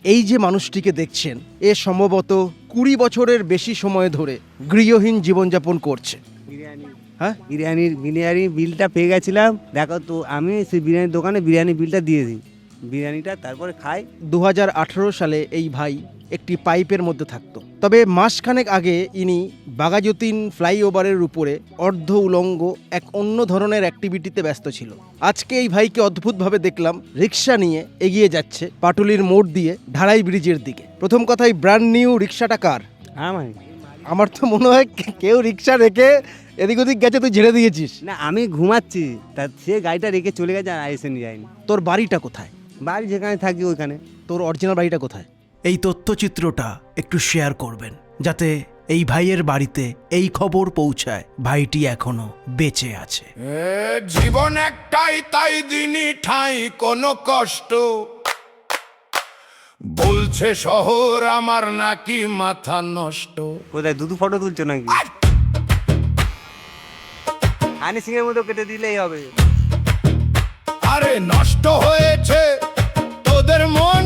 এই যে মানুষটিকে দেখছেন, এ সম্ভবত 20 বছরের বেশি সময় ধরে গৃহহীন জীবনযাপন করছে। হ্যাঁ, বিরিয়ানি বিলটা পেয়ে গেছিলাম, দেখো তো আমি সেই বিরিয়ানির দোকানে বিরিয়ানি বিলটা দিয়ে দিই, বিরিয়ানিটা তারপরে খাই। 2018 সালে এই ভাই একটি পাইপের মধ্যে থাকতো। তবে মাসখানেক আগে ইনি বাঘাযতীন ফ্লাইওভারের উপরে অর্ধ উলঙ্গ এক অন্য ধরনের অ্যাক্টিভিটিতে ব্যস্ত ছিল। আজকে এই ভাইকে অদ্ভুতভাবে দেখলাম রিক্সা নিয়ে এগিয়ে যাচ্ছে পাটুলির মোড় দিয়ে ঢালাই ব্রিজের দিকে। প্রথম কথাই, ব্র্যান্ড নিউ রিক্সাটা কার? আমার তো মনে হয় কেউ রিক্সা রেখে এদিক ওদিক গেছে, তুই ঝেড়ে দিয়েছিস। না, আমি ঘুমাচ্ছি, তা সে গাড়িটা রেখে চলে গেছে আর এসে নিয়ে যায়নি। তোর বাড়িটা কোথায়? বাড়ি যেখানে থাকি ওইখানে। তোর অরিজিনাল বাড়িটা কোথায়? এই তথ্যচিত্রটা একটু শেয়ার করবেন, যাতে এই ভাইয়ের বাড়িতে এই খবর পৌঁছায় ভাইটি এখনো বেঁচে আছে। জীবন একটাই, তাই দিনই ঠাঁই কোনো কষ্ট। বলছে শহর আমার নাকি মাথা নষ্ট। কোথায় দুদু ফটো তুলছো নাকি? হানি সিং এর মতো কেটে দিলেই হবে। আরে নষ্ট হয়েছে তোদের মন,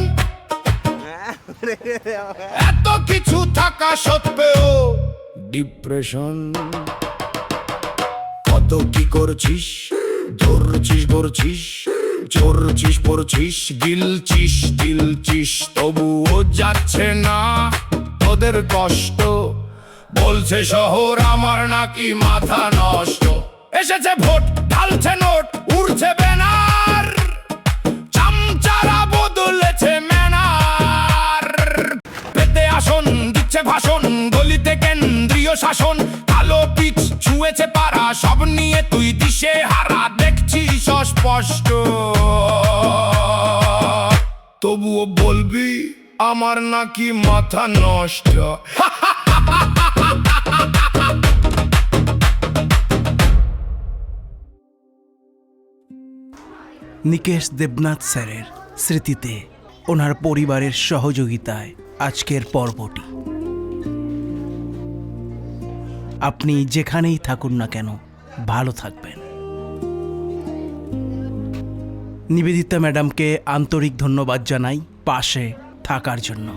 এত কিছু থাকা সত্ত্বেও ডিপ্রেশন। কত কি করছিস, ধরছিস গড়ছিস, চড়ছিস পড়ছিস, গিলছিস তিলছিস, তবুও যাচ্ছে না তোদের কষ্ট। বলছে শহর আমার নাকি মাথা নষ্ট। এসেছে ভোট, ঢালছে নোট, উড়ছে ব্যানার, চামচারা বদলেছে ম্যানার। পেতে আসন, দিচ্ছে ভাষণ, গলিতে কেন্দ্রীয় শাসন। কালো পিচ ছুঁয়েছে পাড়া, সব নিয়ে তুই দিশে হারা, দেখছিস অস্পষ্ট। তবুও বলবি আমার নাকি মাথা নষ্ট। নিকেশ দেবনাথ স্যারের স্মৃতিতে ওনার পরিবারের সহযোগিতায় আজকের পর্বটি। আপনি যেখানেই থাকুন না কেন, ভালো থাকবেন। নিবেদিতা ম্যাডামকে আন্তরিক ধন্যবাদ জানাই পাশে থাকার জন্য।